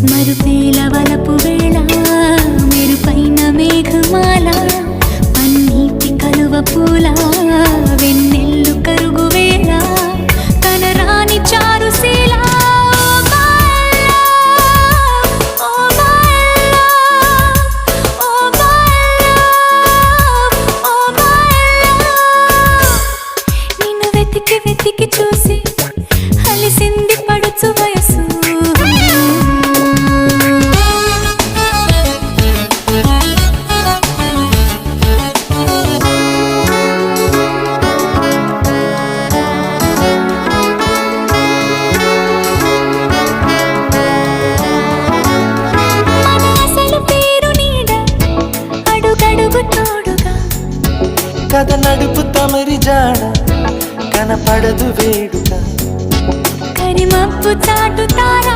మరుపేల వలపు వేళ మెరుపైన మేఘమాల పన్నీటి కలువ పూల వెన్నెల్లు కరుగు వేళ కనరాని చారుశీల నిన్ను వెతికి వెతికి చూసి అలిసింది పడుచు వయసు కథ నడుపు తమరి జాడ కనపడదు వేడుక కరిమప్పు చాటు తార